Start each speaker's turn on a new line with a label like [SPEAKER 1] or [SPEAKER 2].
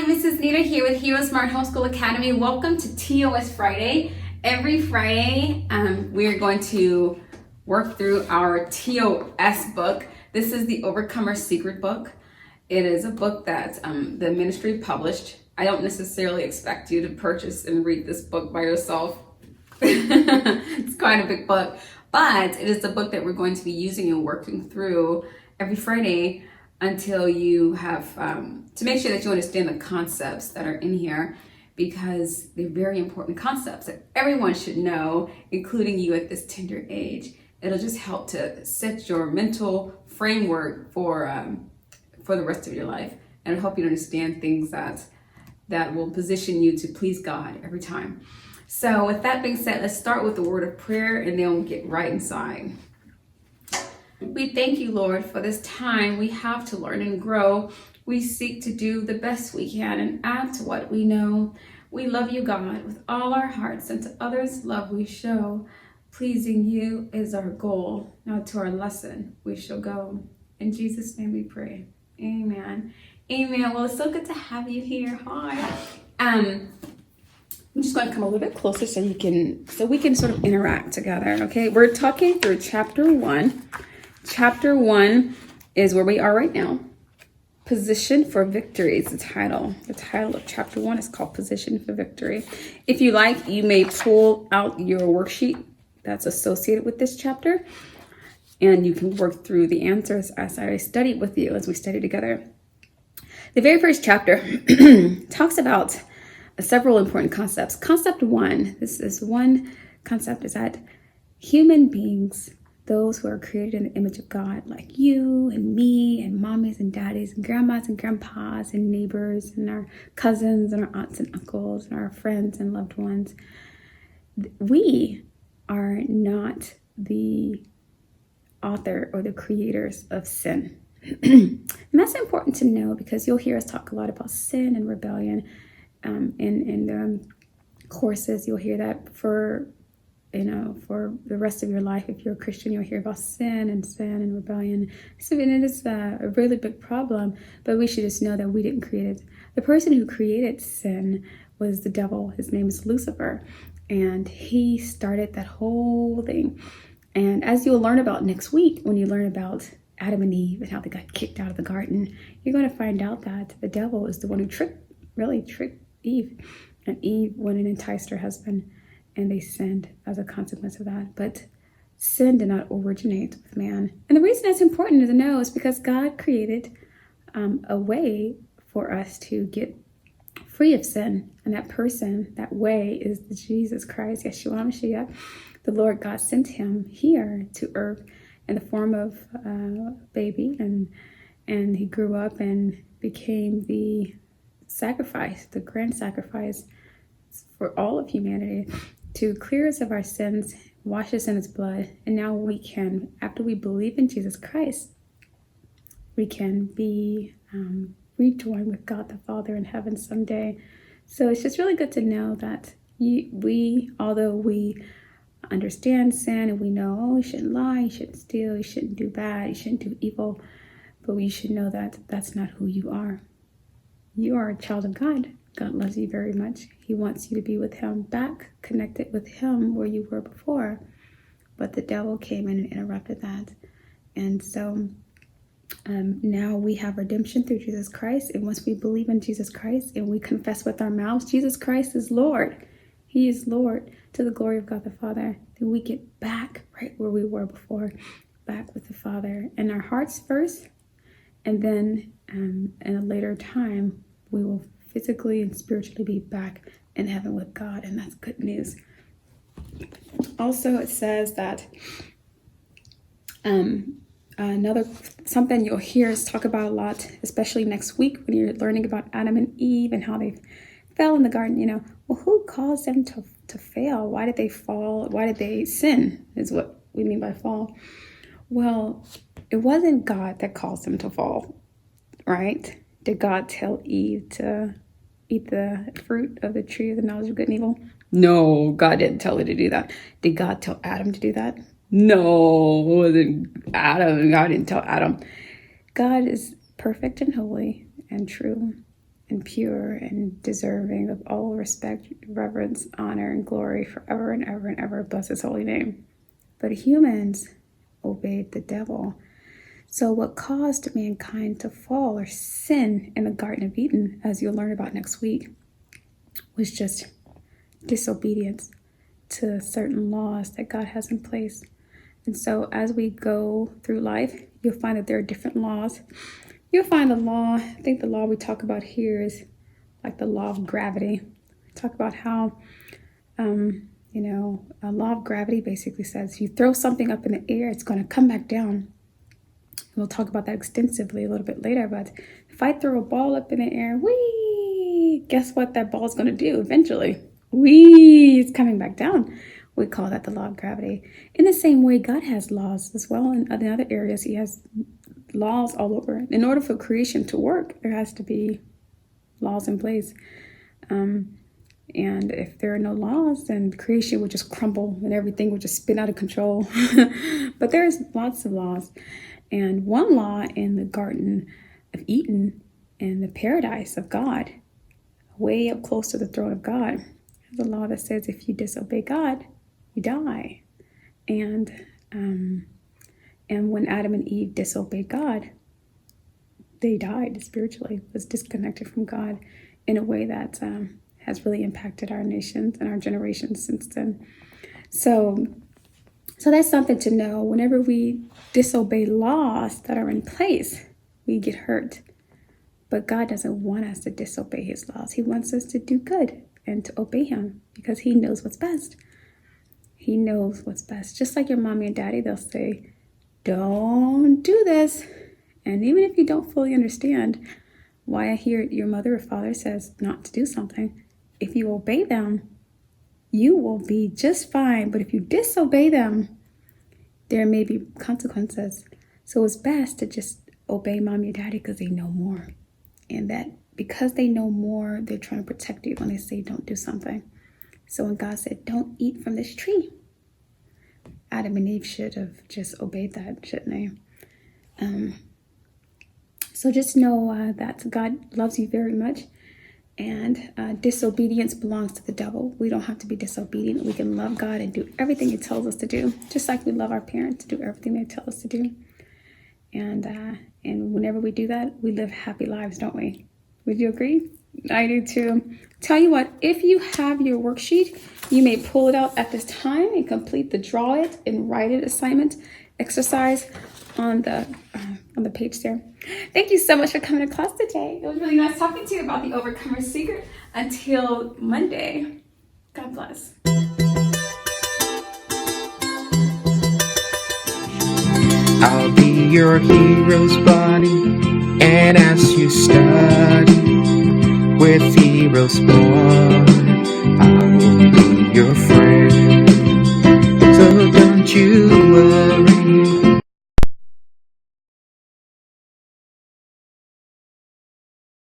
[SPEAKER 1] Hi, Mrs. Nita here with Heroesmart Homeschool Academy. Welcome to TOS Friday. Every Friday, we're going to work through our TOS book. This is the Overcomer Secret book. It is a book that the ministry published. I don't necessarily expect you to purchase and read this book by yourself. It's quite a big book, but it is the book that we're going to be using and working through every Friday until you have, to make sure that you understand the concepts that are in here, because they're very important concepts that everyone should know, including you at this tender age. It'll just help to set your mental framework for the rest of your life, and it'll help you to understand things that will position you to please God every time. So with that being said, let's start with the word of prayer and then we'll get right inside. We thank you, Lord, for this time we have to learn and grow. We seek to do the best we can and add to what we know. We love you, God, with all our hearts, and to others love we show. Pleasing you is our goal. Now to our lesson we shall go. In Jesus' name we pray. Amen. Amen. Well, it's so good to have you here. Hi. I'm just going to come a little bit closer so we can sort of interact together. Okay. We're talking through chapter 1. Chapter 1 is where we are right now. Position for Victory is the title. The title of chapter 1 is called Position for Victory. If you like, you may pull out your worksheet that's associated with this chapter, and you can work through the answers as I study with you, as we study together. The very first chapter talks about several important concepts. Concept 1, this is one concept, is that human beings, those who are created in the image of God, like you and me and mommies and daddies and grandmas and grandpas and neighbors and our cousins and our aunts and uncles and our friends and loved ones, we are not the author or the creators of sin. And that's important to know, because you'll hear us talk a lot about sin and rebellion in the courses. You'll hear that for the rest of your life. If you're a Christian, you'll hear about sin and rebellion. So it is a really big problem, but we should just know that we didn't create it. The person who created sin was the devil. His name is Lucifer, and he started that whole thing. And as you'll learn about next week, when you learn about Adam and Eve and how they got kicked out of the garden, you're going to find out that the devil is the one who tricked Eve. And Eve went and enticed her husband, and they sinned as a consequence of that. But sin did not originate with man. And the reason that's important to know is because God created a way for us to get free of sin. And that way is Jesus Christ, Yeshua Mashiach. The Lord God sent him here to earth in the form of a baby, and he grew up and became the sacrifice, the grand sacrifice for all of humanity, to clear us of our sins, wash us in his blood. And now we can, after we believe in Jesus Christ, we can be rejoined with God the Father in heaven someday. So it's just really good to know that although we understand sin and we know, oh, you shouldn't lie, you shouldn't steal, you shouldn't do bad, you shouldn't do evil, but you should know that that's not who you are. You are a child of God. God loves you very much. He wants you to be with him, back connected with him where you were before. But the devil came in and interrupted that. And so now we have redemption through Jesus Christ. And once we believe in Jesus Christ and we confess with our mouths, Jesus Christ is Lord. He is Lord, to the glory of God the Father. Then we get back right where we were before, back with the Father in our hearts first. And then in a later time, we will physically and spiritually be back in heaven with God, and that's good news. Also, it says that something you'll hear us talk about a lot, especially next week when you're learning about Adam and Eve and how they fell in the garden. Well, who caused them to fail? Why did they fall? Why did they sin, is what we mean by fall. Well, it wasn't God that caused them to fall, right? Did God tell Eve to eat the fruit of the tree of the knowledge of good and evil? No, God didn't tell her to do that. Did God tell Adam to do that? No, it wasn't Adam. God didn't tell Adam. God is perfect and holy and true.
[SPEAKER 2] and pure and deserving of all respect, reverence, honor, and glory forever and ever and ever. Bless his holy name. But humans obeyed the devil. So what caused mankind to fall or sin in the Garden of Eden, as you'll learn about next week, was just disobedience to certain laws that God has in place. And so as we go through life, you'll find that there are different laws. You'll find the law, I think the law we talk about here is like the law of gravity. Talk about how, a law of gravity basically says you throw something up in the air, it's going to come back down. We'll talk about that extensively a little bit later, but if I throw a ball up in the air, whee, guess what that ball is going to do eventually? Whee, it's coming back down. We call that the law of gravity. In the same way, God has laws as well in other areas. He has laws all over. In order for creation to work, there has to be laws in place. And if there are no laws, then creation would just crumble and everything would just spin out of control. But there's lots of laws. And one law in the Garden of Eden and the paradise of God, way up close to the throne of God, is a law that says if you disobey God, you die. And when Adam and Eve disobeyed God, they died spiritually, was disconnected from God in a way that has really impacted our nations and our generations since then. So that's something to know. Whenever we disobey laws that are in place, we get hurt. But God doesn't want us to disobey his laws. He wants us to do good and to obey him because he knows what's best. He knows what's best. Just like your mommy and daddy, they'll say, don't do this. And even if you don't fully understand why I hear your mother or father says not to do something, if you obey them, you will be just fine. But if you disobey them, there may be consequences. So it's best to just obey mommy and daddy because they know more. And that because they know more, they're trying to protect you when they say don't do something. So when God said, don't eat from this tree, Adam and Eve should have just obeyed that, shouldn't they? So just know that God loves you very much. And disobedience belongs to the devil. We don't have to be disobedient. We can love God and do everything he tells us to do, just like we love our parents to do everything they tell us to do. And whenever we do that, we live happy lives, don't we? Would you agree? I do too. Tell you what, if you have your worksheet, you may pull it out at this time and complete the draw it and write it assignment exercise on the page there. Thank you so much for coming to class today. It was really nice talking to you about the Overcomer's Secret. Until Monday, God bless.
[SPEAKER 3] I'll be your hero's buddy, and as you study with Heroesmart, I will be your friend. So don't you